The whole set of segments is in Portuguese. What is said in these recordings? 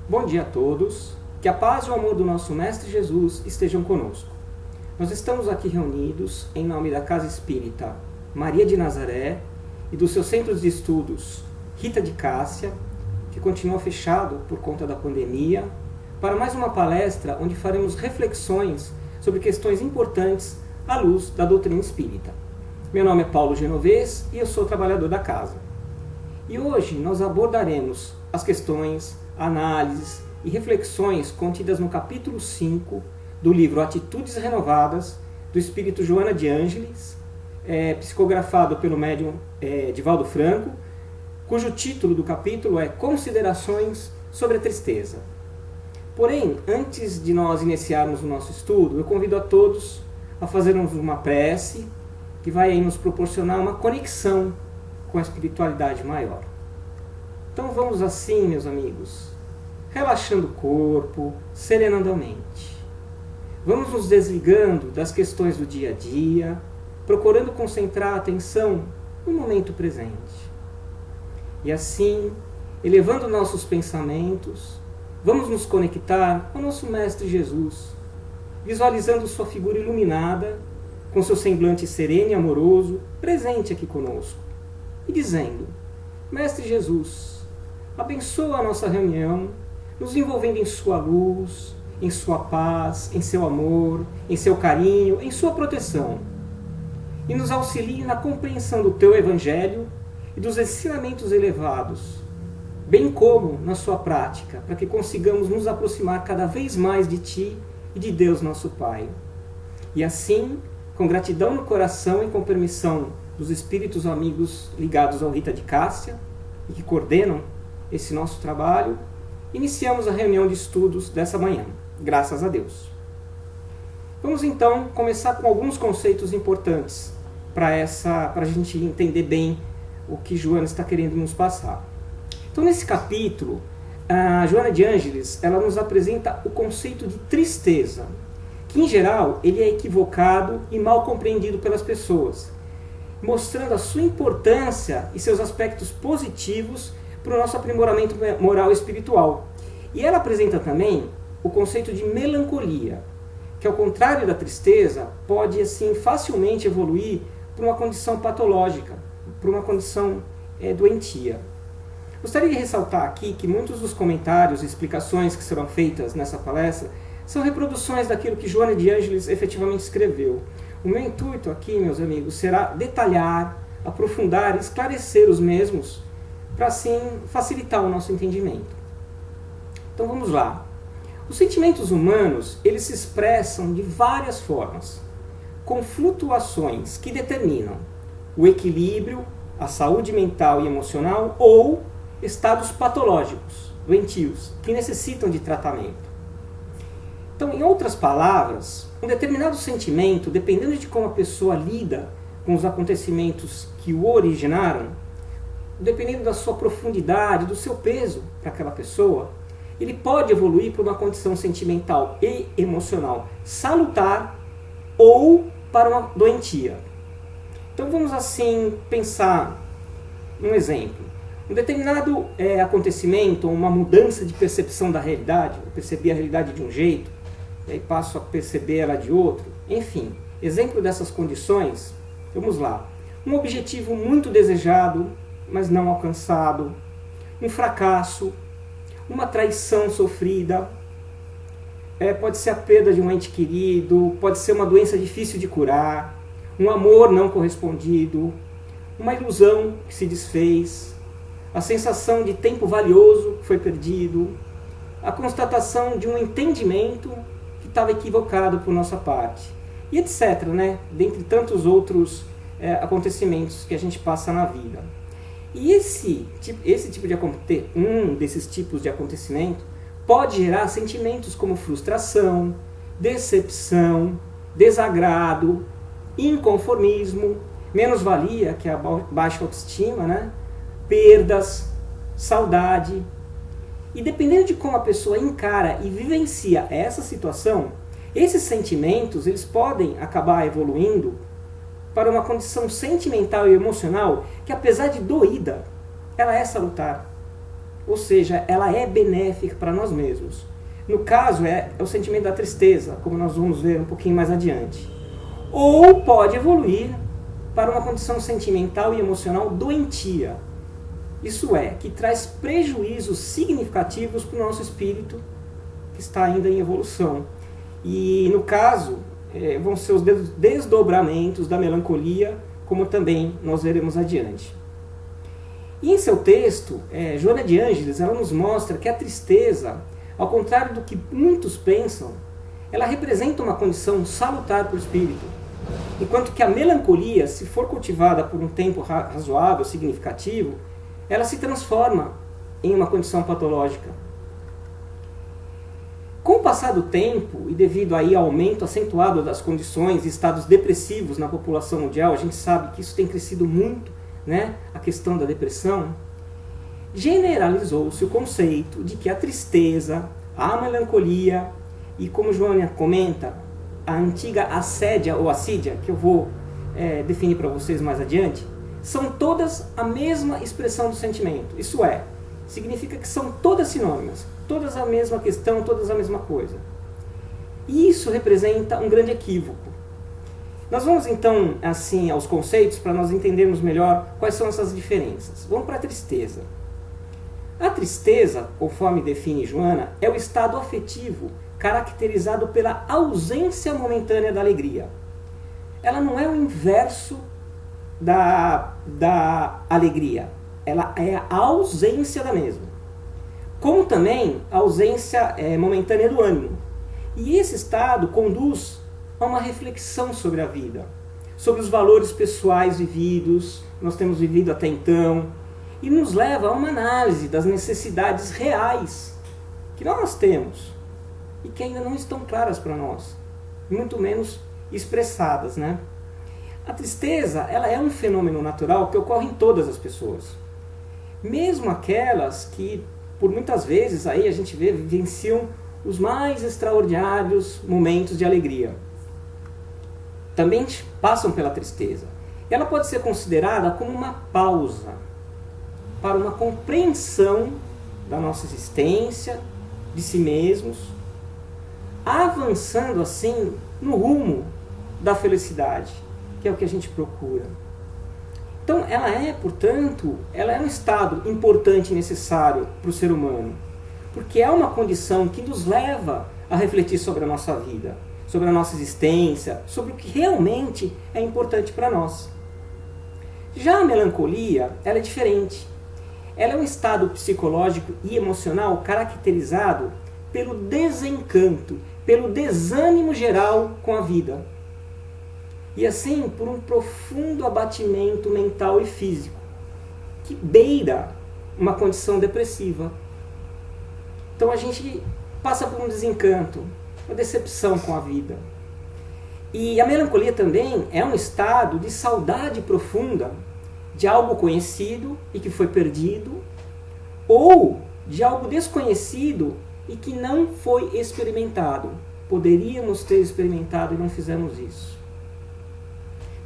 Bom dia a todos, que a paz e o amor do nosso Mestre Jesus estejam conosco. Nós estamos aqui reunidos em nome da Casa Espírita Maria de Nazaré e dos seus centros de estudos Rita de Cássia, que continua fechado por conta da pandemia, para mais uma palestra onde faremos reflexões sobre questões importantes à luz da doutrina espírita. Meu nome é Paulo Genovez e eu sou trabalhador da casa. E hoje nós abordaremos as questões, análises e reflexões contidas no capítulo 5 do livro Atitudes Renovadas, do espírito Joana de Ângeles, psicografado pelo médium Divaldo Franco, cujo título do capítulo é Considerações sobre a Tristeza. Porém, antes de nós iniciarmos o nosso estudo, eu convido a todos a fazermos uma prece que vai aí nos proporcionar uma conexão com a espiritualidade maior. Então vamos assim, meus amigos, relaxando o corpo, serenando a mente. Vamos nos desligando das questões do dia a dia, procurando concentrar a atenção no momento presente. E assim, elevando nossos pensamentos, vamos nos conectar ao nosso Mestre Jesus, visualizando sua figura iluminada, com seu semblante sereno e amoroso, presente aqui conosco, e dizendo: Mestre Jesus, abençoa a nossa reunião, nos envolvendo em sua luz, em sua paz, em seu amor, em seu carinho, em sua proteção. E nos auxilie na compreensão do teu Evangelho e dos ensinamentos elevados, bem como na sua prática, para que consigamos nos aproximar cada vez mais de ti e de Deus nosso Pai. E assim, com gratidão no coração e com permissão dos espíritos amigos ligados ao Rita de Cássia e que coordenam esse nosso trabalho, iniciamos a reunião de estudos dessa manhã, graças a Deus. Vamos então começar com alguns conceitos importantes para a gente entender bem o que Joana está querendo nos passar. Então, nesse capítulo, a Joana de Ângeles ela nos apresenta o conceito de tristeza, que em geral ele é equivocado e mal compreendido pelas pessoas, mostrando a sua importância e seus aspectos positivos para o nosso aprimoramento moral e espiritual. E ela apresenta também o conceito de melancolia, que ao contrário da tristeza, pode assim facilmente evoluir para uma condição patológica, para uma condição doentia. Gostaria de ressaltar aqui que muitos dos comentários e explicações que serão feitas nessa palestra são reproduções daquilo que Joana de Ângeles efetivamente escreveu. O meu intuito aqui, meus amigos, será detalhar, aprofundar e esclarecer os mesmos, para assim facilitar o nosso entendimento. Então vamos lá. Os sentimentos humanos, eles se expressam de várias formas, com flutuações que determinam o equilíbrio, a saúde mental e emocional ou estados patológicos, doentios, que necessitam de tratamento. Então, em outras palavras, um determinado sentimento, dependendo de como a pessoa lida com os acontecimentos que o originaram, dependendo da sua profundidade, do seu peso para aquela pessoa, ele pode evoluir para uma condição sentimental e emocional salutar ou para uma doentia. Então vamos assim pensar um exemplo. Um determinado acontecimento, uma mudança de percepção da realidade, eu percebi a realidade de um jeito, e aí passo a perceber ela de outro. Enfim, exemplo dessas condições, vamos lá. Um objetivo muito desejado, mas não alcançado, um fracasso, uma traição sofrida, pode ser a perda de um ente querido, pode ser uma doença difícil de curar, um amor não correspondido, uma ilusão que se desfez, a sensação de tempo valioso que foi perdido, a constatação de um entendimento que estava equivocado por nossa parte, e etc., né? Dentre tantos outros acontecimentos que a gente passa na vida. E um desses tipos de acontecimento pode gerar sentimentos como frustração, decepção, desagrado, inconformismo, menos-valia, que é a baixa autoestima, né? Perdas, saudade. E dependendo de como a pessoa encara e vivencia essa situação, esses sentimentos eles podem acabar evoluindo para uma condição sentimental e emocional que, apesar de doída, ela é salutar. ou seja, ela é benéfica para nós mesmos. No caso, é o sentimento da tristeza, como nós vamos ver um pouquinho mais adiante. Ou pode evoluir para uma condição sentimental e emocional doentia. Isso é, que traz prejuízos significativos para o nosso espírito, que está ainda em evolução. E, no caso, vão ser os desdobramentos da melancolia, como também nós veremos adiante. E em seu texto, Joana de Ângeles, ela nos mostra que a tristeza, ao contrário do que muitos pensam, ela representa uma condição salutar para o espírito, enquanto que a melancolia, se for cultivada por um tempo razoável, significativo, ela se transforma em uma condição patológica. Com o passar do tempo, e devido aí ao aumento acentuado das condições e estados depressivos na população mundial, a gente sabe que isso tem crescido muito, né, a questão da depressão, generalizou-se o conceito de que a tristeza, a melancolia e, como Joana comenta, a antiga assédia ou assídia, que eu vou definir para vocês mais adiante, são todas a mesma expressão do sentimento. Isso é, significa que são todas sinônimas, todas a mesma questão, todas a mesma coisa. E isso representa um grande equívoco. Nós vamos então assim aos conceitos para nós entendermos melhor quais são essas diferenças. Vamos para a tristeza. A tristeza, conforme define Joana, é o estado afetivo caracterizado pela ausência momentânea da alegria. Ela não é o inverso da alegria, ela é a ausência da mesma. Como também a ausência momentânea do ânimo. E esse estado conduz a uma reflexão sobre a vida, sobre os valores pessoais vividos, nós temos vivido até então, e nos leva a uma análise das necessidades reais que nós temos e que ainda não estão claras para nós, muito menos expressadas, né? A tristeza, ela é um fenômeno natural que ocorre em todas as pessoas, mesmo aquelas que, por muitas vezes, aí a gente vê, vivenciam os mais extraordinários momentos de alegria. Também passam pela tristeza. Ela pode ser considerada como uma pausa para uma compreensão da nossa existência, de si mesmos, avançando assim no rumo da felicidade, que é o que a gente procura. Então ela é, portanto, ela é um estado importante e necessário para o ser humano, porque é uma condição que nos leva a refletir sobre a nossa vida, sobre a nossa existência, sobre o que realmente é importante para nós. Já a melancolia, ela é diferente. Ela é um estado psicológico e emocional caracterizado pelo desencanto, pelo desânimo geral com a vida. E assim, por um profundo abatimento mental e físico, que beira uma condição depressiva. Então a gente passa por um desencanto, uma decepção com a vida. E a melancolia também é um estado de saudade profunda de algo conhecido e que foi perdido, ou de algo desconhecido e que não foi experimentado. Poderíamos ter experimentado e não fizemos isso.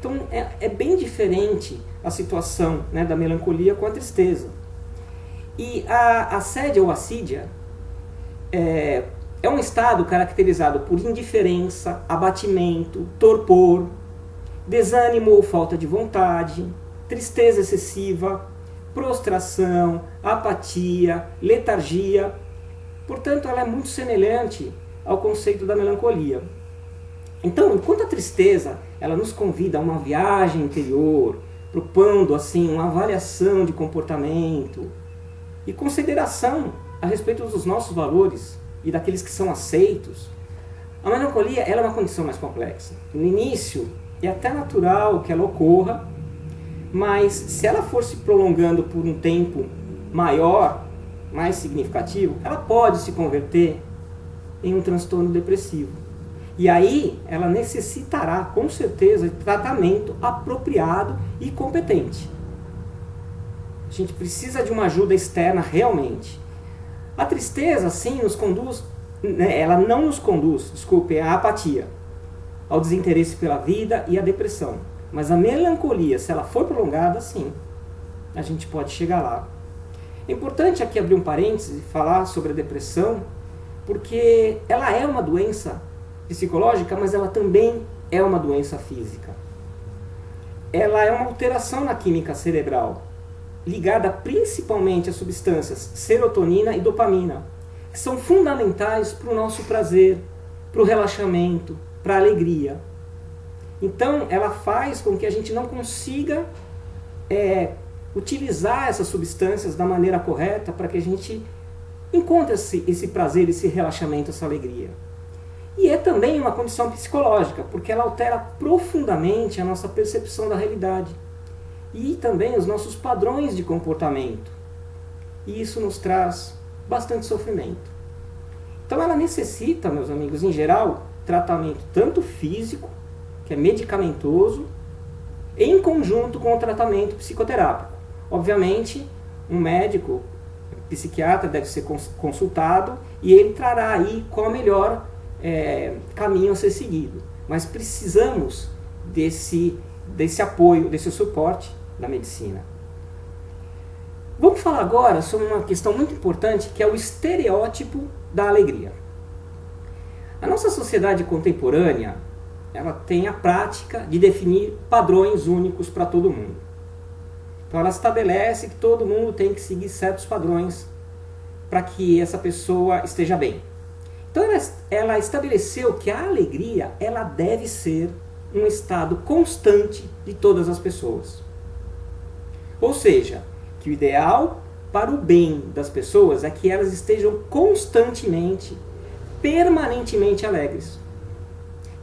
Então é bem diferente a situação, né, da melancolia com a tristeza. E a assédia ou assídia é um estado caracterizado por indiferença, abatimento, torpor, desânimo ou falta de vontade, tristeza excessiva, prostração, apatia, letargia. Portanto, ela é muito semelhante ao conceito da melancolia. Então, enquanto a tristeza ela nos convida a uma viagem interior, propondo assim uma avaliação de comportamento e consideração a respeito dos nossos valores e daqueles que são aceitos, a melancolia ela é uma condição mais complexa. No início, é até natural que ela ocorra, mas se ela for se prolongando por um tempo maior, mais significativo, ela pode se converter em um transtorno depressivo. E aí ela necessitará, com certeza, de tratamento apropriado e competente. A gente precisa de uma ajuda externa realmente. A tristeza, sim, nos conduz, ela não nos conduz, à apatia, ao desinteresse pela vida e à depressão. Mas a melancolia, se ela for prolongada, sim, a gente pode chegar lá. É importante aqui abrir um parêntese e falar sobre a depressão, porque ela é uma doença psicológica, mas ela também é uma doença física. Ela é uma alteração na química cerebral, ligada principalmente às substâncias serotonina e dopamina, que são fundamentais para o nosso prazer, para o relaxamento, para a alegria. Então, ela faz com que a gente não consiga utilizar essas substâncias da maneira correta para que a gente encontre esse prazer, esse relaxamento, essa alegria. E é também uma condição psicológica, porque ela altera profundamente a nossa percepção da realidade e também os nossos padrões de comportamento. E isso nos traz bastante sofrimento. Então ela necessita, meus amigos, em geral, tratamento tanto físico, que é medicamentoso, em conjunto com o tratamento psicoterápico. Obviamente, um médico, psiquiatra deve ser consultado e ele trará aí qual o melhor caminho a ser seguido. Mas precisamos desse apoio, desse suporte da medicina. Vamos falar agora sobre uma questão muito importante, que é o estereótipo da alegria. A nossa sociedade contemporânea, ela tem a prática de definir padrões únicos para todo mundo. Então ela estabelece que todo mundo tem que seguir certos padrões para que essa pessoa esteja bem. Então ela estabeleceu que a alegria ela deve ser um estado constante de todas as pessoas. Ou seja, que o ideal para o bem das pessoas é que elas estejam constantemente, permanentemente alegres.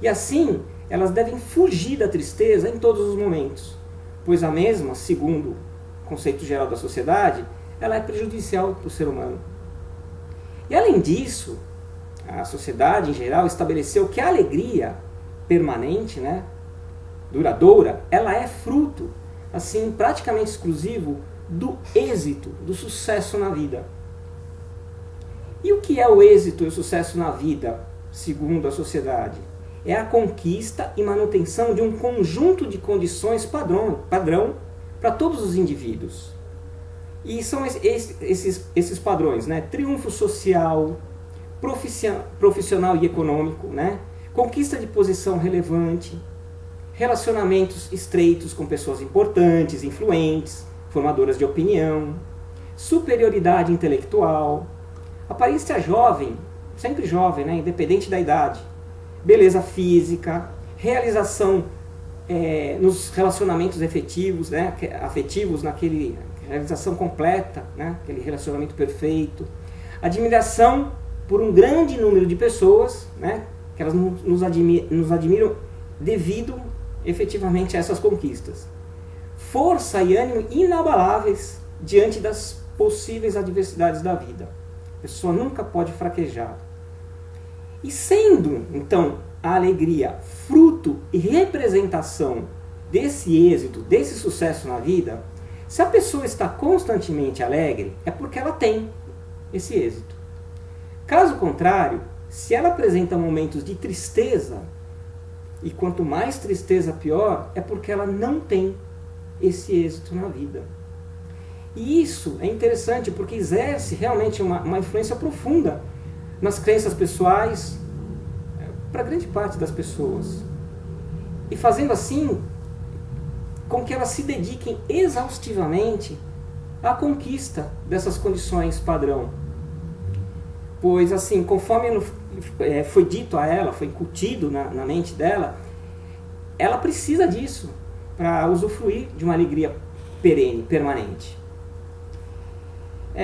E assim, elas devem fugir da tristeza em todos os momentos, pois a mesma, segundo o conceito geral da sociedade, ela é prejudicial para o ser humano. E além disso, a sociedade em geral estabeleceu que a alegria permanente, duradoura, ela é fruto, assim, praticamente exclusivo do êxito, do sucesso na vida. E o que é o êxito e o sucesso na vida, segundo a sociedade? É a conquista e manutenção de um conjunto de condições padrão para todos os indivíduos. E são esses padrões, triunfo social, profissional e econômico, conquista de posição relevante, relacionamentos estreitos com pessoas importantes, influentes, formadoras de opinião, superioridade intelectual, aparência jovem, sempre jovem, independente da idade, beleza física, realização nos relacionamentos afetivos, naquele realização completa, aquele relacionamento perfeito, admiração por um grande número de pessoas, que elas nos admiram devido efetivamente a essas conquistas. Força e ânimo inabaláveis diante das possíveis adversidades da vida. A pessoa nunca pode fraquejar. E sendo, então, a alegria fruto e representação desse êxito, desse sucesso na vida, se a pessoa está constantemente alegre, é porque ela tem esse êxito. Caso contrário, se ela apresenta momentos de tristeza, e quanto mais tristeza pior, é porque ela não tem esse êxito na vida. E isso é interessante porque exerce realmente uma influência profunda nas crenças pessoais para grande parte das pessoas. E fazendo assim com que elas se dediquem exaustivamente à conquista dessas condições padrão. Pois assim, conforme foi dito a ela, foi incutido na mente dela, ela precisa disso para usufruir de uma alegria perene, permanente.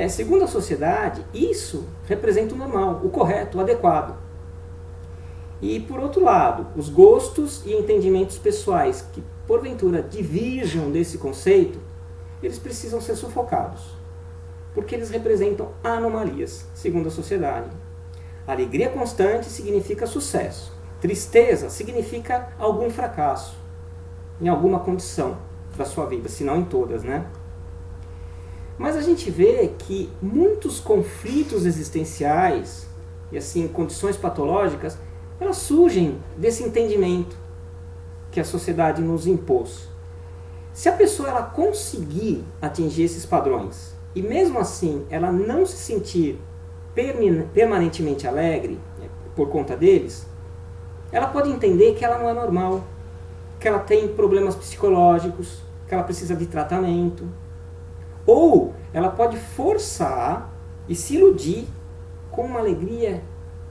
Segundo a sociedade, isso representa o normal, o correto, o adequado. E, por outro lado, os gostos e entendimentos pessoais que, porventura, diverjam desse conceito, eles precisam ser sufocados, porque eles representam anomalias, segundo a sociedade. Alegria constante significa sucesso. Tristeza significa algum fracasso, em alguma condição da sua vida, se não em todas, Mas a gente vê que muitos conflitos existenciais e assim condições patológicas, elas surgem desse entendimento que a sociedade nos impôs. Se a pessoa ela conseguir atingir esses padrões e mesmo assim ela não se sentir permanentemente alegre por conta deles, ela pode entender que ela não é normal, que ela tem problemas psicológicos, que ela precisa de tratamento. Ou ela pode forçar e se iludir com uma alegria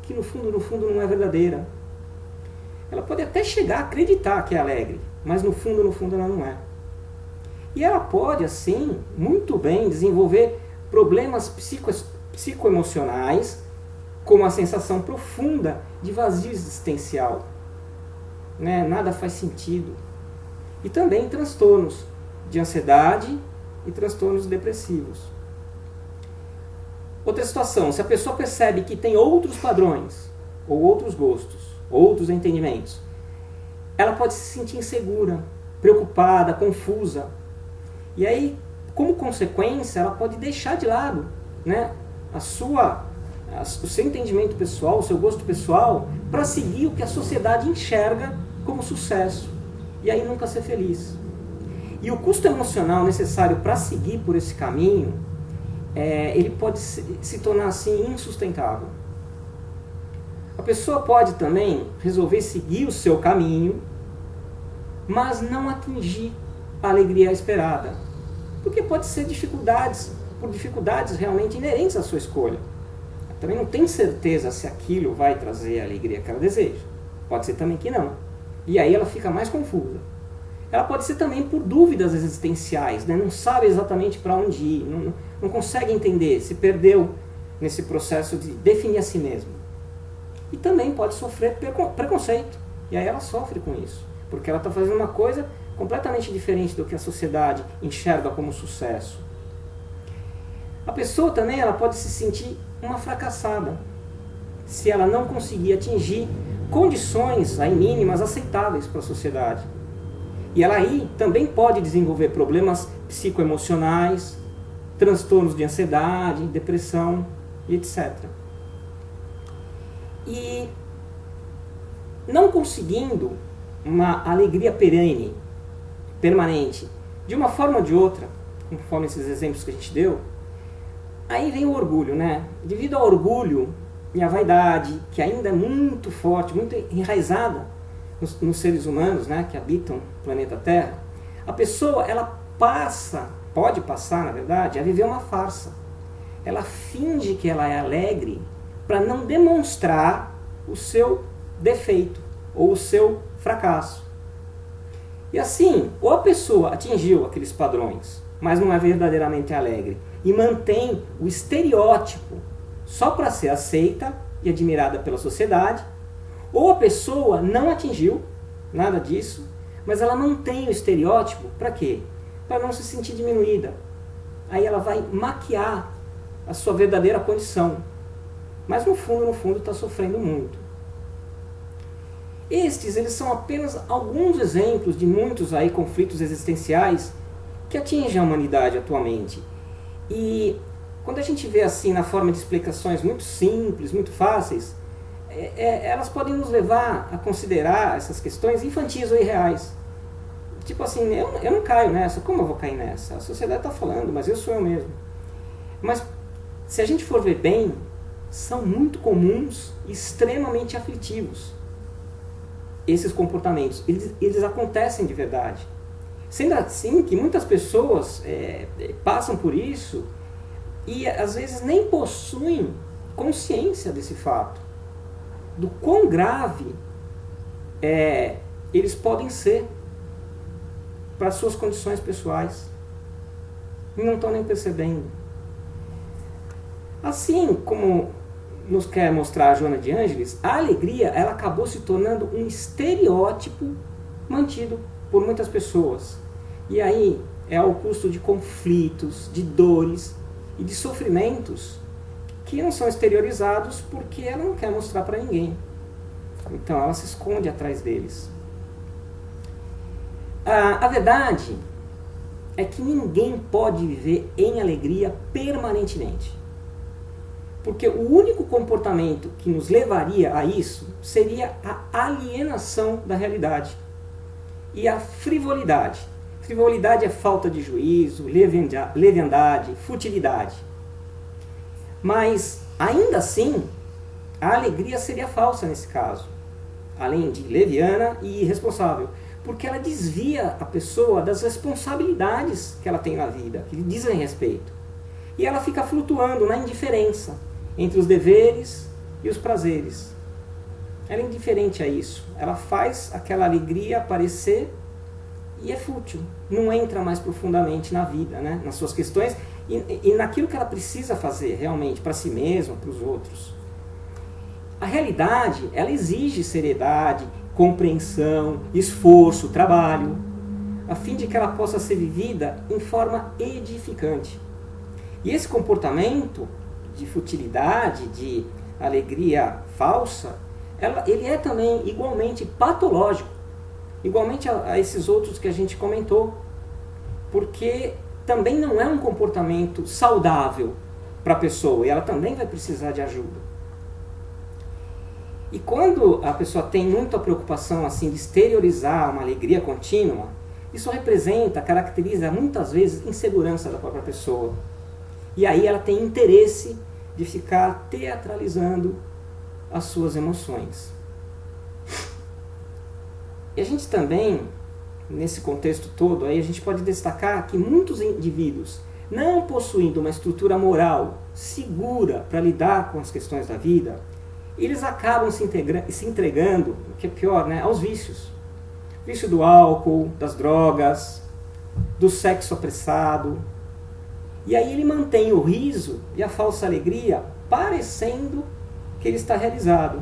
que no fundo não é verdadeira. Ela pode até chegar a acreditar que é alegre, mas no fundo ela não é. E ela pode, assim, muito bem desenvolver problemas psicoemocionais, como a sensação profunda de vazio existencial. Nada faz sentido. E também transtornos de ansiedade e transtornos depressivos. Outra situação, se a pessoa percebe que tem outros padrões, ou outros gostos, outros entendimentos, ela pode se sentir insegura, preocupada, confusa. E aí, como consequência, ela pode deixar de lado o seu entendimento pessoal, o seu gosto pessoal, para seguir o que a sociedade enxerga como sucesso. E aí nunca ser feliz. E o custo emocional necessário para seguir por esse caminho, ele pode se tornar assim insustentável. A pessoa pode também resolver seguir o seu caminho, mas não atingir a alegria esperada. Porque pode ser por dificuldades realmente inerentes à sua escolha. Também não tem certeza se aquilo vai trazer a alegria que ela deseja. Pode ser também que não. E aí ela fica mais confusa. Ela pode ser também por dúvidas existenciais, não sabe exatamente para onde ir, não consegue entender, se perdeu nesse processo de definir a si mesmo. E também pode sofrer preconceito. E aí ela sofre com isso, porque ela está fazendo uma coisa completamente diferente do que a sociedade enxerga como sucesso. A pessoa também ela pode se sentir uma fracassada, se ela não conseguir atingir condições aí mínimas aceitáveis para a sociedade. E ela aí também pode desenvolver problemas psicoemocionais, transtornos de ansiedade, depressão e etc. E não conseguindo uma alegria permanente, de uma forma ou de outra, conforme esses exemplos que a gente deu, aí vem o orgulho, Devido ao orgulho e à vaidade, que ainda é muito forte, muito enraizada nos seres humanos, que habitam o planeta Terra, a pessoa ela pode passar, na verdade, a viver uma farsa. Ela finge que ela é alegre para não demonstrar o seu defeito ou o seu fracasso. E assim, ou a pessoa atingiu aqueles padrões, mas não é verdadeiramente alegre, e mantém o estereótipo só para ser aceita e admirada pela sociedade, ou a pessoa não atingiu nada disso, mas ela mantém o estereótipo para quê? Para não se sentir diminuída. Aí ela vai maquiar a sua verdadeira condição, mas no fundo está sofrendo muito. Eles são apenas alguns exemplos de muitos aí conflitos existenciais que atingem a humanidade atualmente. E quando a gente vê assim na forma de explicações muito simples, muito fáceis, elas podem nos levar a considerar essas questões infantis ou irreais. Tipo assim, eu não caio nessa, como eu vou cair nessa? A sociedade está falando, mas eu sou eu mesmo. Mas se a gente for ver bem, são muito comuns e extremamente aflitivos esses comportamentos. Eles acontecem de verdade. Sendo assim que muitas pessoas passam por isso e às vezes nem possuem consciência desse fato, do quão grave eles podem ser para suas condições pessoais e não estão nem percebendo. Assim como nos quer mostrar a Joana de Ângeles, a alegria ela acabou se tornando um estereótipo mantido por muitas pessoas. E aí é ao custo de conflitos, de dores e de sofrimentos que não são exteriorizados porque ela não quer mostrar para ninguém. Então ela se esconde atrás deles. A verdade é que ninguém pode viver em alegria permanentemente. Porque o único comportamento que nos levaria a isso seria a alienação da realidade e a frivolidade. Frivolidade é falta de juízo, leviandade, futilidade. Mas, ainda assim, a alegria seria falsa nesse caso, além de leviana e irresponsável, porque ela desvia a pessoa das responsabilidades que ela tem na vida, que lhe dizem respeito. E ela fica flutuando na indiferença entre os deveres e os prazeres. Ela é indiferente a isso. Ela faz aquela alegria aparecer e é fútil. Não entra mais profundamente na vida, né? Nas suas questões e naquilo que ela precisa fazer realmente para si mesma, para os outros. A realidade, ela exige seriedade, compreensão, esforço, trabalho, a fim de que ela possa ser vivida em forma edificante. E esse comportamento de futilidade, de alegria falsa, ele é também igualmente patológico, igualmente a esses outros que a gente comentou, porque também não é um comportamento saudável para a pessoa e ela também vai precisar de ajuda. E quando a pessoa tem muita preocupação assim de exteriorizar uma alegria contínua, isso caracteriza muitas vezes insegurança da própria pessoa. E aí ela tem interesse de ficar teatralizando as suas emoções. E a gente também, nesse contexto todo, aí a gente pode destacar que muitos indivíduos, não possuindo uma estrutura moral segura para lidar com as questões da vida, eles acabam se entregando, o que é pior, né, aos vícios. Vício do álcool, das drogas, do sexo apressado. E aí ele mantém o riso e a falsa alegria parecendo que ele está realizado.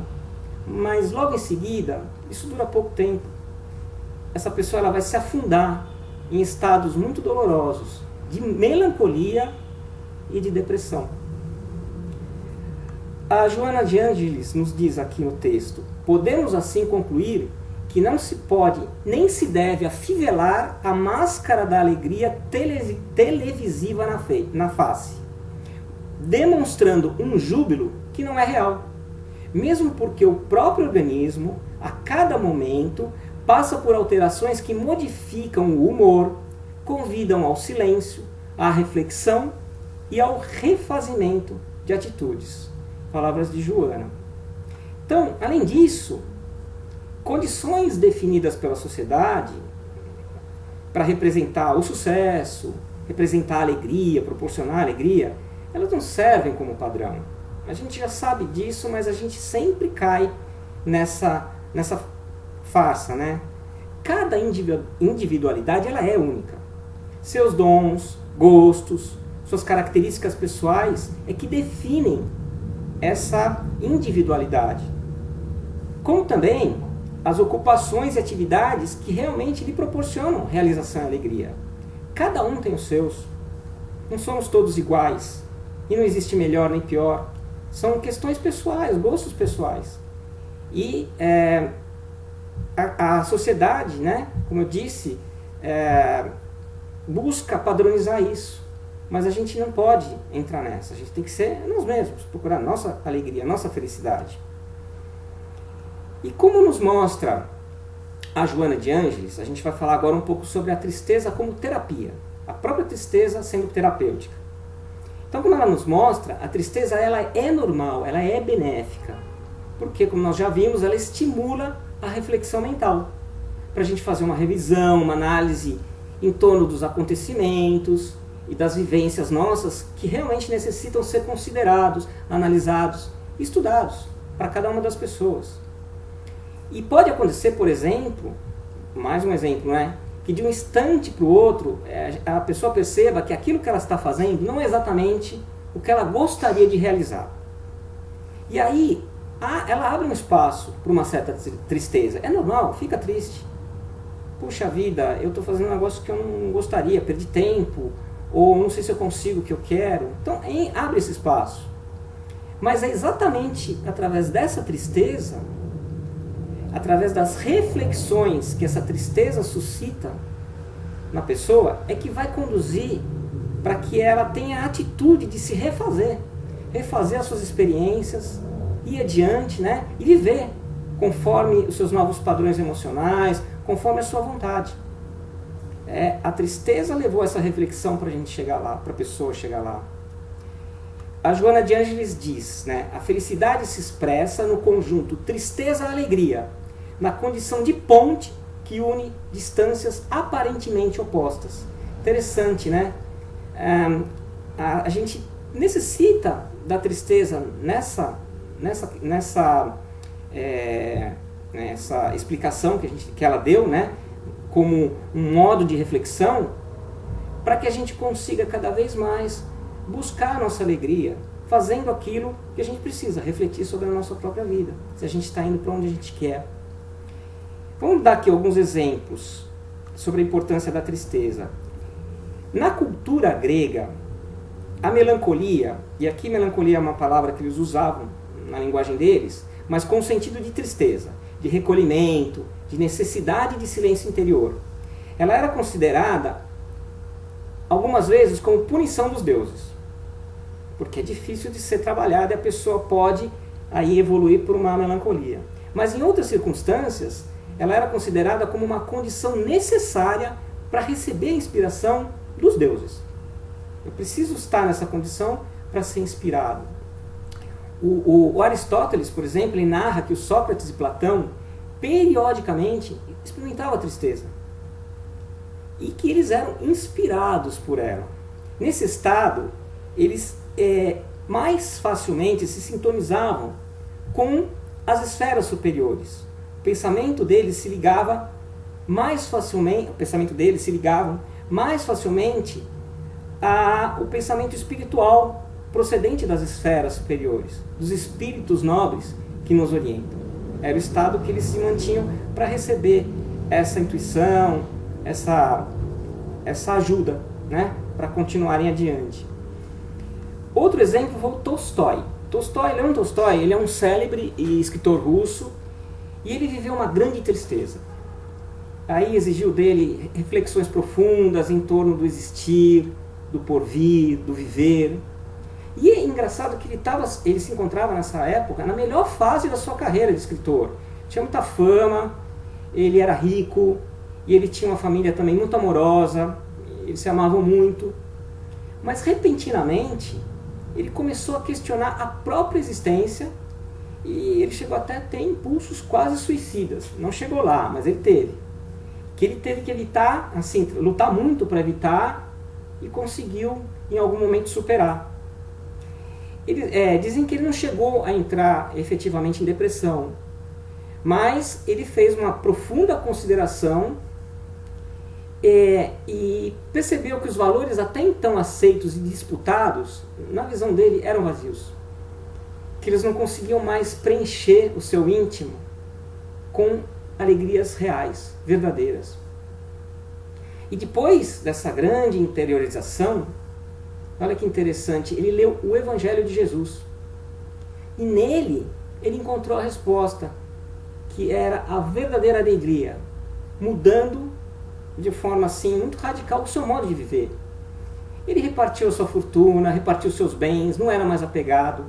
Mas logo em seguida, isso dura pouco tempo. Essa pessoa ela vai se afundar em estados muito dolorosos, de melancolia e de depressão. A Joana de Ângeles nos diz aqui no texto: podemos assim concluir que não se pode nem se deve afivelar a máscara da alegria televisiva na face, demonstrando um júbilo que não é real, mesmo porque o próprio organismo, a cada momento, passa por alterações que modificam o humor, convidam ao silêncio, à reflexão e ao refazimento de atitudes. Palavras de Joana. Então, além disso, condições definidas pela sociedade para representar o sucesso, representar a alegria, proporcionar a alegria, elas não servem como padrão. A gente já sabe disso, mas a gente sempre cai nessa farsa, né? Cada individualidade ela é única. Seus dons, gostos, suas características pessoais é que definem essa individualidade. Como também as ocupações e atividades que realmente lhe proporcionam realização e alegria. Cada um tem os seus. Não somos todos iguais. E não existe melhor nem pior. São questões pessoais, gostos pessoais. E a sociedade, né, como eu disse, busca padronizar isso. Mas a gente não pode entrar nessa. A gente tem que ser nós mesmos, procurar nossa alegria, nossa felicidade. E como nos mostra a Joana de Ângeles, a gente vai falar agora um pouco sobre a tristeza como terapia. A própria tristeza sendo terapêutica. Então, como ela nos mostra, a tristeza ela é normal, ela é benéfica. Porque, como nós já vimos, ela estimula a reflexão mental. Para a gente fazer uma revisão, uma análise em torno dos acontecimentos e das vivências nossas que realmente necessitam ser considerados, analisados e estudados para cada uma das pessoas. E pode acontecer, por exemplo, mais um exemplo, né? Que de um instante para o outro a pessoa perceba que aquilo que ela está fazendo não é exatamente o que ela gostaria de realizar. E aí ela abre um espaço para uma certa tristeza. É normal, fica triste. Puxa vida, eu estou fazendo um negócio que eu não gostaria, perdi tempo, ou não sei se eu consigo o que eu quero. Então abre esse espaço. Mas é exatamente através dessa tristeza, através das reflexões que essa tristeza suscita na pessoa, é que vai conduzir para que ela tenha a atitude de se refazer as suas experiências, ir adiante, né? E viver conforme os seus novos padrões emocionais, conforme a sua vontade. A tristeza levou essa reflexão para a gente chegar lá, para a pessoa chegar lá. A Joana de Ângeles diz, né, a felicidade se expressa no conjunto tristeza-alegria, na condição de ponte que une distâncias aparentemente opostas. Interessante, né? A gente necessita da tristeza nessa explicação que ela deu, né, como um modo de reflexão, para que a gente consiga cada vez mais buscar a nossa alegria, fazendo aquilo que a gente precisa, refletir sobre a nossa própria vida, se a gente está indo para onde a gente quer. Vamos dar aqui alguns exemplos sobre a importância da tristeza. Na cultura grega, a melancolia, e aqui melancolia é uma palavra que eles usavam na linguagem deles, mas com o sentido de tristeza, de recolhimento, de necessidade de silêncio interior. Ela era considerada, algumas vezes, como punição dos deuses, porque é difícil de ser trabalhada e a pessoa pode aí evoluir por uma melancolia. Mas em outras circunstâncias, ela era considerada como uma condição necessária para receber a inspiração dos deuses. Eu preciso estar nessa condição para ser inspirado. O Aristóteles, por exemplo, ele narra que o Sócrates e Platão, periodicamente, experimentavam a tristeza. E que eles eram inspirados por ela. Nesse estado, eles mais facilmente se sintonizavam com as esferas superiores. O pensamento deles se ligava mais facilmente ao pensamento espiritual procedente das esferas superiores, dos espíritos nobres que nos orientam. Era o estado que eles se mantinham para receber essa intuição, essa ajuda, né, para continuarem adiante. Outro exemplo foi o Tolstói. Leon Tolstói, ele é um célebre escritor russo e ele viveu uma grande tristeza. Aí exigiu dele reflexões profundas em torno do existir, do porvir, do viver. E é engraçado que ele se encontrava nessa época na melhor fase da sua carreira de escritor. Tinha muita fama, ele era rico e ele tinha uma família também muito amorosa, eles se amavam muito. Mas repentinamente ele começou a questionar a própria existência e ele chegou até a ter impulsos quase suicidas. Não chegou lá, mas ele teve. Que ele teve que evitar, assim, lutar muito para evitar e conseguiu em algum momento superar. Dizem que ele não chegou a entrar efetivamente em depressão, mas ele fez uma profunda consideração e percebeu que os valores até então aceitos e disputados, na visão dele, eram vazios. Que eles não conseguiam mais preencher o seu íntimo com alegrias reais, verdadeiras. E depois dessa grande interiorização, olha que interessante, ele leu o Evangelho de Jesus. E nele, ele encontrou a resposta, que era a verdadeira alegria, mudando de forma assim muito radical o seu modo de viver. Ele repartiu a sua fortuna, repartiu seus bens, não era mais apegado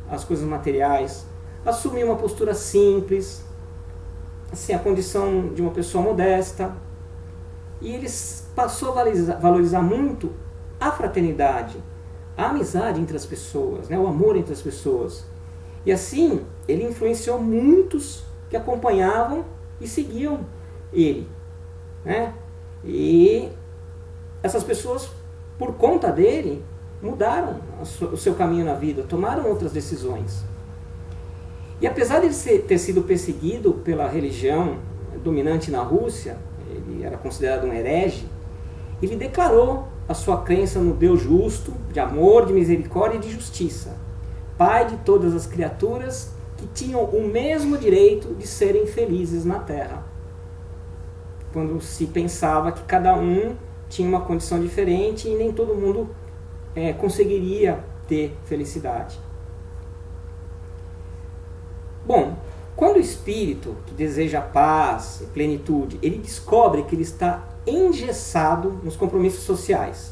às coisas materiais, assumiu uma postura simples, assim, a condição de uma pessoa modesta, e ele passou a valorizar muito a fraternidade, a amizade entre as pessoas, né, o amor entre as pessoas. E assim, ele influenciou muitos que acompanhavam e seguiam ele, né? E essas pessoas, por conta dele, mudaram o seu caminho na vida, tomaram outras decisões. E apesar de ele ter sido perseguido pela religião dominante na Rússia, ele era considerado um herege, ele declarou a sua crença no Deus justo, de amor, de misericórdia e de justiça, Pai de todas as criaturas que tinham o mesmo direito de serem felizes na Terra. Quando se pensava que cada um tinha uma condição diferente e nem todo mundo conseguiria ter felicidade. Bom, quando o espírito que deseja paz e plenitude, ele descobre que ele está engessado nos compromissos sociais.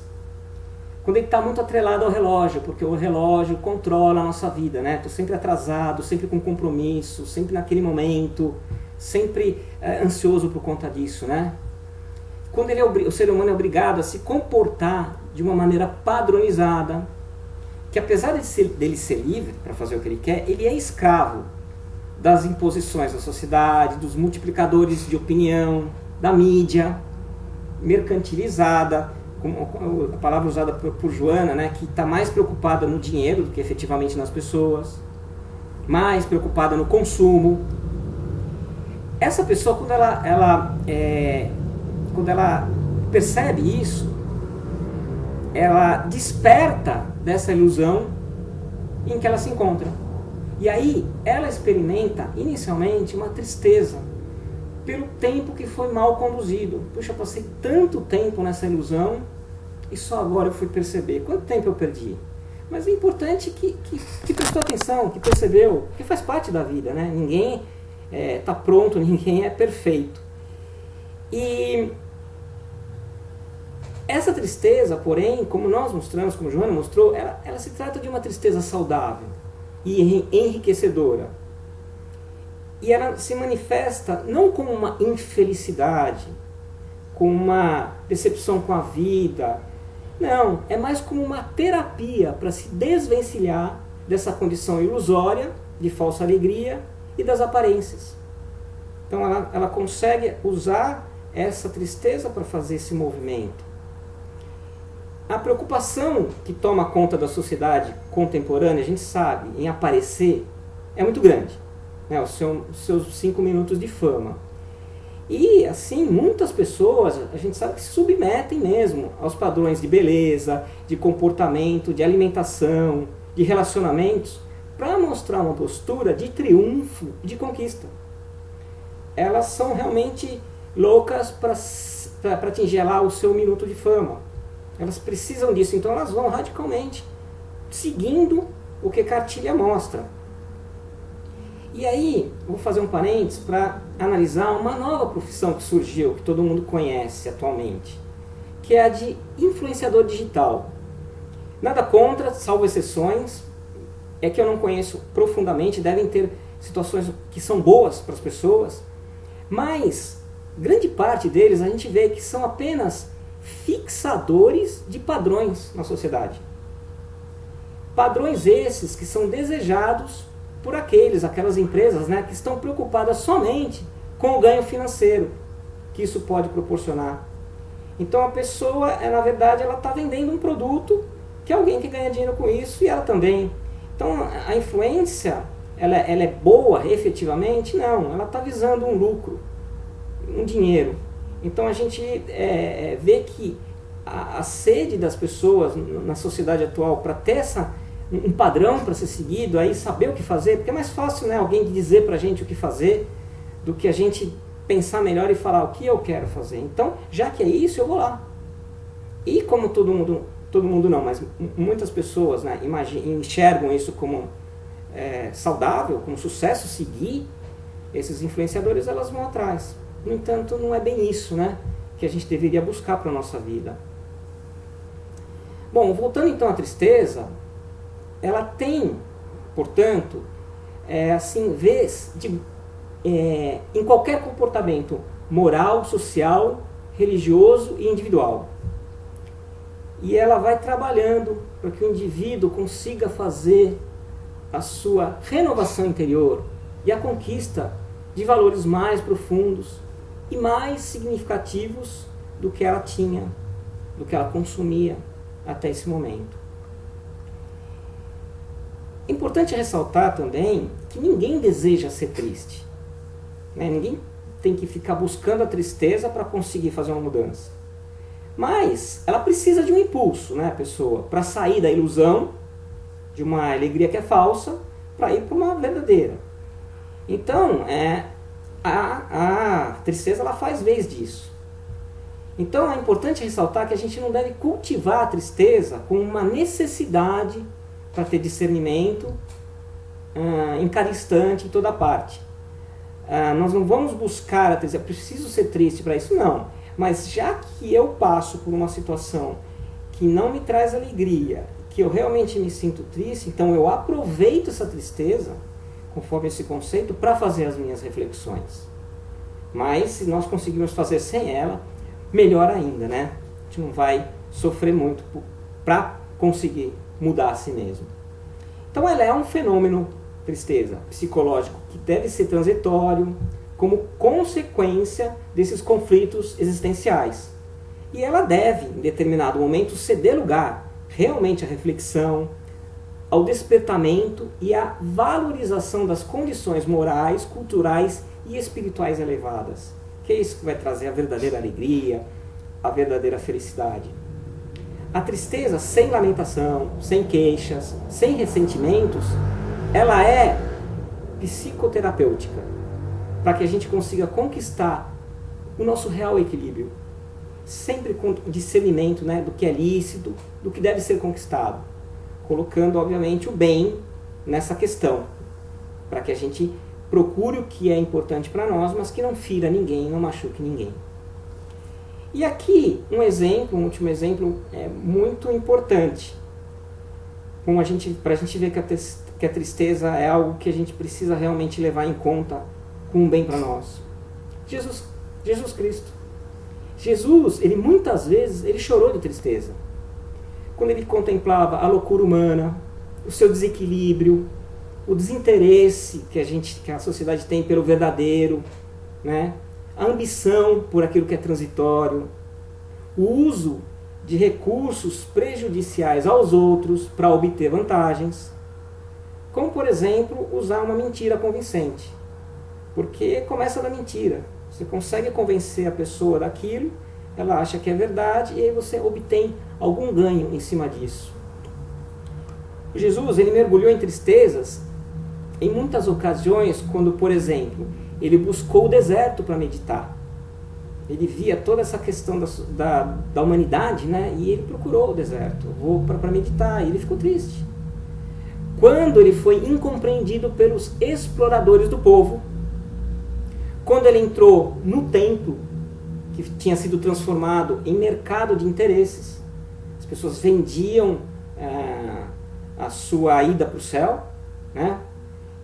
Quando ele está muito atrelado ao relógio, porque o relógio controla a nossa vida, né? Estou sempre atrasado, sempre com compromisso, sempre naquele momento, sempre ansioso por conta disso, né? quando o ser humano é obrigado a se comportar de uma maneira padronizada, que apesar dele ser livre para fazer o que ele quer, ele é escravo das imposições da sociedade, dos multiplicadores de opinião, da mídia mercantilizada, como a palavra usada por Joana, né, que está mais preocupada no dinheiro do que efetivamente nas pessoas, mais preocupada no consumo. Essa pessoa, quando ela percebe isso, ela desperta dessa ilusão em que ela se encontra. E aí ela experimenta inicialmente uma tristeza pelo tempo que foi mal conduzido. Puxa, eu passei tanto tempo nessa ilusão e só agora eu fui perceber. Quanto tempo eu perdi? Mas é importante que prestou atenção, que percebeu, que faz parte da vida, né? Ninguém está pronto, ninguém é perfeito. E essa tristeza, porém, como nós mostramos, como Joana mostrou, ela se trata de uma tristeza saudável e enriquecedora. E ela se manifesta não como uma infelicidade, como uma decepção com a vida. Não, é mais como uma terapia para se desvencilhar dessa condição ilusória, de falsa alegria e das aparências. Então ela consegue usar essa tristeza para fazer esse movimento. A preocupação que toma conta da sociedade contemporânea, a gente sabe, em aparecer, é muito grande. Né, os seus 5 minutos de fama. E assim, muitas pessoas, a gente sabe que se submetem mesmo aos padrões de beleza, de comportamento, de alimentação, de relacionamentos, para mostrar uma postura de triunfo, de conquista. Elas são realmente loucas para atingir lá o seu minuto de fama. Elas precisam disso, então elas vão radicalmente seguindo o que Cartilha mostra. E aí, vou fazer um parênteses para analisar uma nova profissão que surgiu, que todo mundo conhece atualmente, que é a de influenciador digital. Nada contra, salvo exceções, é que eu não conheço profundamente, devem ter situações que são boas para as pessoas, mas grande parte deles a gente vê que são apenas fixadores de padrões na sociedade. Padrões esses que são desejados por aquelas empresas, né, que estão preocupadas somente com o ganho financeiro que isso pode proporcionar. Então a pessoa, na verdade, ela está vendendo um produto que alguém que ganha dinheiro com isso e ela também. Então a influência, ela é boa efetivamente? Não, ela está visando um lucro, um dinheiro. Então a gente vê que a sede das pessoas na sociedade atual para ter um padrão para ser seguido, aí saber o que fazer, porque é mais fácil, né, alguém dizer para a gente o que fazer do que a gente pensar melhor e falar o que eu quero fazer. Então, já que é isso, eu vou lá. E como todo mundo não, mas muitas pessoas, né, enxergam isso como saudável, como sucesso, seguir esses influenciadores, elas vão atrás. No entanto, não é bem isso, né, que a gente deveria buscar para a nossa vida. Bom, voltando então à tristeza, ela tem, portanto, vez em qualquer comportamento moral, social, religioso e individual. E ela vai trabalhando para que o indivíduo consiga fazer a sua renovação interior e a conquista de valores mais profundos e mais significativos do que ela tinha, do que ela consumia até esse momento. É importante ressaltar também que ninguém deseja ser triste. Né? Ninguém tem que ficar buscando a tristeza para conseguir fazer uma mudança. Mas ela precisa de um impulso, né, a pessoa, para sair da ilusão de uma alegria que é falsa para ir para uma verdadeira. Então, a tristeza ela faz vez disso. Então é importante ressaltar que a gente não deve cultivar a tristeza como uma necessidade para ter discernimento em cada instante, em toda parte. Nós não vamos buscar a tristeza, preciso ser triste para isso, não. Mas já que eu passo por uma situação que não me traz alegria, que eu realmente me sinto triste, então eu aproveito essa tristeza, conforme esse conceito, para fazer as minhas reflexões. Mas se nós conseguirmos fazer sem ela, melhor ainda, né? A gente não vai sofrer muito para conseguir mudar a si mesmo. Então ela é um fenômeno, tristeza, psicológico, que deve ser transitório, como consequência desses conflitos existenciais. E ela deve, em determinado momento, ceder lugar realmente à reflexão, ao despertamento e à valorização das condições morais, culturais e espirituais elevadas. Que é isso que vai trazer a verdadeira alegria, a verdadeira felicidade. A tristeza sem lamentação, sem queixas, sem ressentimentos, ela é psicoterapêutica, para que a gente consiga conquistar o nosso real equilíbrio, sempre com discernimento, né, do que é lícito, do que deve ser conquistado, colocando, obviamente, o bem nessa questão, para que a gente procure o que é importante para nós, mas que não fira ninguém, não machuque ninguém. E aqui um último exemplo muito importante, para a gente ver que a tristeza é algo que a gente precisa realmente levar em conta com um bem para nós. Jesus Cristo. Jesus, ele muitas vezes, ele chorou de tristeza. Quando ele contemplava a loucura humana, o seu desequilíbrio, o desinteresse que a sociedade tem pelo verdadeiro, né? A ambição por aquilo que é transitório, o uso de recursos prejudiciais aos outros para obter vantagens, como, por exemplo, usar uma mentira convincente. Porque começa da mentira. Você consegue convencer a pessoa daquilo, ela acha que é verdade, e aí você obtém algum ganho em cima disso. Jesus, ele mergulhou em tristezas em muitas ocasiões, quando, por exemplo, ele buscou o deserto para meditar. Ele via toda essa questão da humanidade, né? E ele procurou o deserto, vou para meditar, e ele ficou triste. Quando ele foi incompreendido pelos exploradores do povo, quando ele entrou no templo, que tinha sido transformado em mercado de interesses, as pessoas vendiam a sua ida para o céu, né?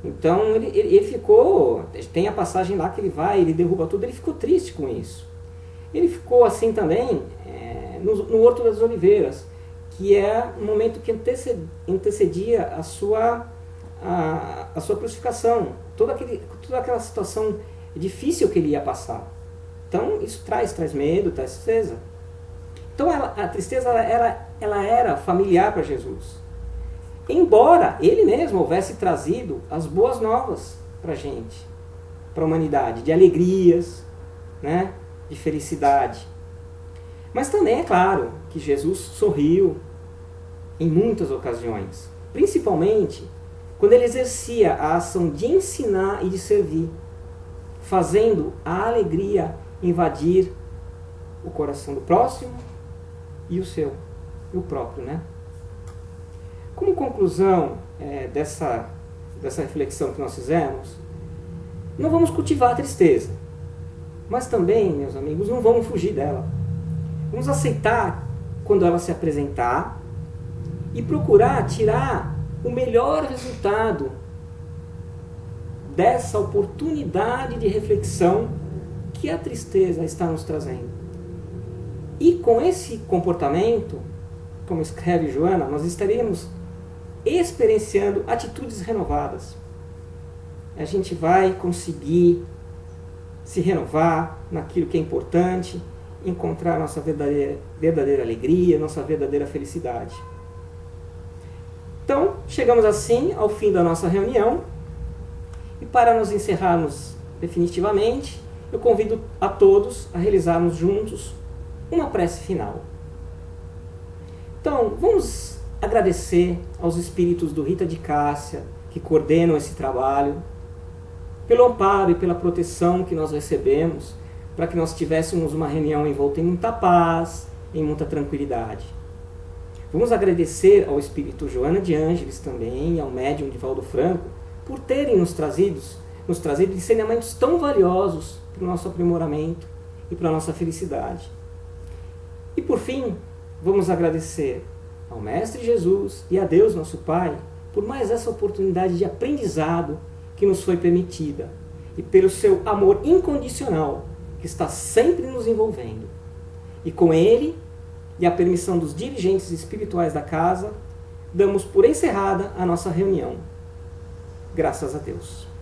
Então ele ficou, tem a passagem lá que ele derruba tudo, ele ficou triste com isso. Ele ficou assim também no Horto das Oliveiras, que é um momento que antecedia a sua crucificação, toda aquela situação difícil que ele ia passar. Então isso traz medo, traz tristeza. Então a tristeza ela era familiar para Jesus. Embora ele mesmo houvesse trazido as boas novas para a gente, para a humanidade, de alegrias, né, de felicidade. Mas também é claro que Jesus sorriu em muitas ocasiões, principalmente quando ele exercia a ação de ensinar e de servir, fazendo a alegria invadir o coração do próximo e o seu, e o próprio, né? Como conclusão dessa reflexão que nós fizemos, não vamos cultivar a tristeza, mas também, meus amigos, não vamos fugir dela. Vamos aceitar quando ela se apresentar e procurar tirar o melhor resultado dessa oportunidade de reflexão que a tristeza está nos trazendo. E com esse comportamento, como escreve Joana, nós estaremos experienciando atitudes renovadas. A gente vai conseguir se renovar naquilo que é importante, encontrar nossa verdadeira alegria, nossa verdadeira felicidade. Então, chegamos assim ao fim da nossa reunião, e para nos encerrarmos definitivamente, eu convido a todos a realizarmos juntos uma prece final. Então, vamos agradecer aos espíritos do Rita de Cássia, que coordenam esse trabalho, pelo amparo e pela proteção que nós recebemos, para que nós tivéssemos uma reunião envolta em muita paz, em muita tranquilidade. Vamos agradecer ao espírito Joana de Ângeles também, e ao médium Divaldo Franco, por terem nos trazido ensinamentos tão valiosos para o nosso aprimoramento e para a nossa felicidade. E por fim, vamos agradecer ao Mestre Jesus e a Deus, nosso Pai, por mais essa oportunidade de aprendizado que nos foi permitida, e pelo seu amor incondicional, que está sempre nos envolvendo. E com ele, e a permissão dos dirigentes espirituais da casa, damos por encerrada a nossa reunião. Graças a Deus.